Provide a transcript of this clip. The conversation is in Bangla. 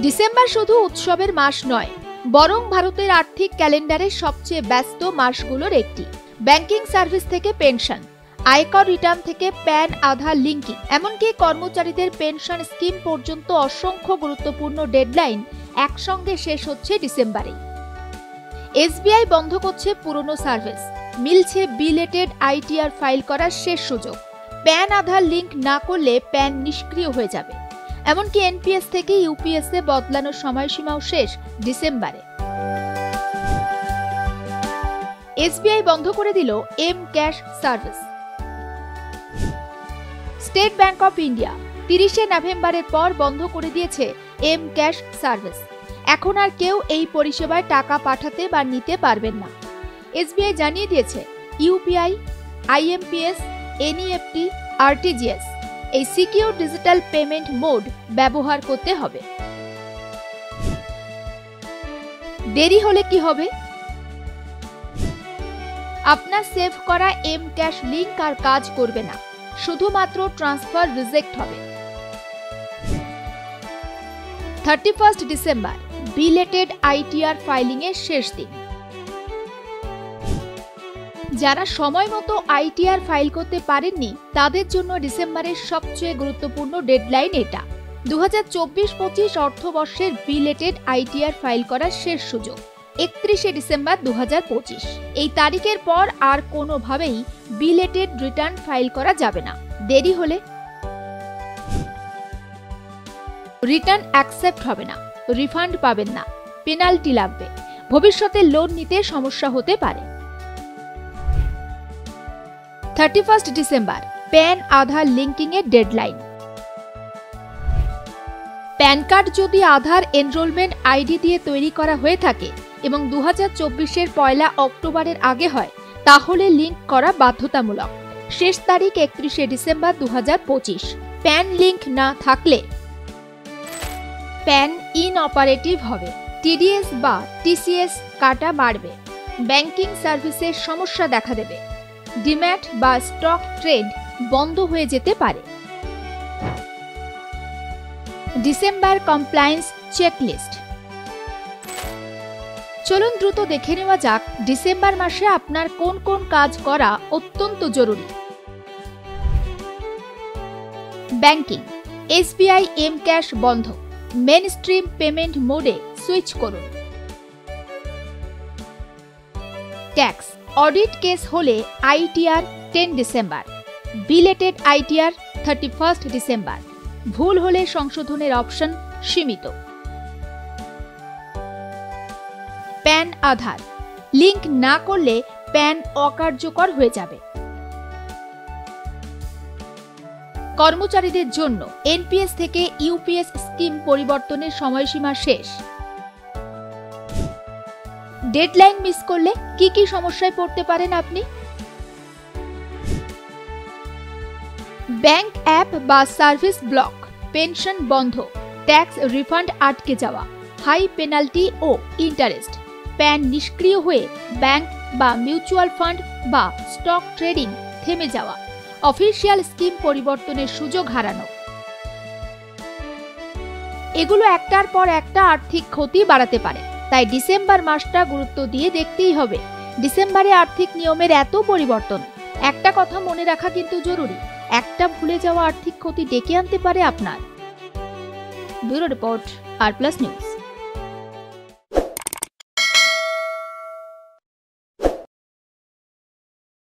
ডিসেম্বর শুধু উৎসবের মাস নয়, বরং ভারতের আর্থিক ক্যালেন্ডারের সবচেয়ে ব্যস্ত মাসগুলোর একটি। ব্যাংকিং সার্ভিস থেকে পেনশন, আয়কর রিটার্ন থেকে প্যান আধার লিঙ্কিং, এমনকি কর্মচারীদের পেনশন স্কিম পর্যন্ত অসংখ্য গুরুত্বপূর্ণ ডেডলাইন একসঙ্গে শেষ হচ্ছে ডিসেম্বরে। এসবিআই বন্ধ করছে পুরনো সার্ভিস, মিলছে বিলেটেড আইটিআর ফাইল করার শেষ সুযোগ। প্যান আধার লিঙ্ক না করলে প্যান নিষ্ক্রিয় হয়ে যাবে। এমনকি এনপিএস থেকে ইউপিএস এ বদলানোর সময়সীমাও শেষ ডিসেম্বরে। এসবিআই বন্ধ করে দিল M cash service. State Bank of India 30শে নভেম্বরের পর বন্ধ করে দিয়েছে এম ক্যাশ সার্ভিস। এখন আর কেউ এই পরিষেবায় টাকা পাঠাতে বা নিতে পারবেন না। এসবিআই জানিয়ে দিয়েছে ইউপিআই, আইএমপিএস, এনইএফটি, আরটিজিএস এই সিকিউর ডিজিটাল পেমেন্ট মোড ব্যবহার করতে হবে। দেরি হলে কি হবে? আপনার সেভ করা এম ক্যাশ লিংক আর কাজ করবে না, শুধুমাত্র ট্রান্সফার রিজেক্ট হবে। 31 ডিসেম্বর বিলেটেড আইটিআর ফাইলিং এর শেষ দিন। যারা সময় মতো আইটিআর ফাইল করতে পারেননি তাদের জন্য ডিসেম্বরের সবচেয়ে গুরুত্বপূর্ণ ডেডলাইন এটা। 2024-25 অর্থবর্ষের বিলেটেড আইটিআর ফাইল করার শেষ সুযোগ 31শে ডিসেম্বর 2025। এই তারিখের পর আর কোনোভাবেই বিলেটেড রিটার্ন ফাইল করা যাবে না। দেরি হলে রিটার্ন অ্যাকসেপ্ট হবে না, রিফান্ড পাবেন না, পেনাল্টি লাগবে, ভবিষ্যতে লোন নিতে সমস্যা হতে পারে। 31 ডিসেম্বর প্যান আধার লিঙ্কিং এর ডেডলাইন। প্যান কার্ড যদি আধার এনরোলমেন্ট আইডি দিয়ে তৈরি করা হয়ে থাকে এবং 2024-এর 1 অক্টোবরের আগে হয়, তাহলে লিঙ্ক করা বাধ্যতামূলক। শেষ তারিখ 31শে ডিসেম্বর 2025। প্যান লিঙ্ক না থাকলে প্যান ইনঅপারেটিভ হবে, টিডিএস বা টিসিএস কাটা বাড়বে, ব্যাংকিং সার্ভিসের সমস্যা দেখা দেবে, ডিম্যাট বা স্টক ট্রেড বন্ধ হয়ে যেতে পারে। December compliance checklist. চলুন দ্রুত দেখে নেওয়া যাক ডিসেম্বর মাসে আপনার কোন কোন কাজ করা অত্যন্ত জরুরি। ব্যাংকিং, এসবিআই এম ক্যাশ বন্ধ, মেন স্ট্রিম পেমেন্ট মোডে সুইচ করুন। ট্যাক্স, অডিট কেস হলে ITR 10 December, belated ITR 31 December, ভুল হলে সংশোধনের অপশন সীমিত। প্যান আধার লিঙ্ক না করলে প্যান অকার্যকর হয়ে যাবে। কর্মচারীদের জন্য এনপিএস থেকে ইউপিএস স্কিম পরিবর্তনের সময়সীমা শেষ। ডেডলাইন মিস করলে কি কি সমস্যায় পড়তে পারেন আপনি? ব্যাংক অ্যাপ বা সার্ভিস ব্লক, পেনশন বন্ধ, ট্যাক্স রিফান্ড আটকে যাওয়া, হাই পেনাল্টি ও ইন্টারেস্ট, প্যান নিষ্ক্রিয় হয়ে ব্যাংক বা মিউচুয়াল ফান্ড বা স্টক ট্রেডিং থেমে যাওয়া, অফিসিয়াল স্কিম পরিবর্তনের সুযোগ হারানো। এগুলো একটার পর একটা আর্থিক ক্ষতি বাড়াতে পারে। তাই ডিসেম্বর মাসটা গুরুত্ব দিয়ে দেখতেই হবে। ডিসেম্বরে আর্থিক নিয়মের এত পরিবর্তন, একটা কথা মনে রাখা কিন্তু জরুরি, একটা ভুলে যাওয়া আর্থিক ক্ষতি ডেকে আনতে পারে আপনার। ব্যুরো রিপোর্ট, আর প্লাস নিউজ।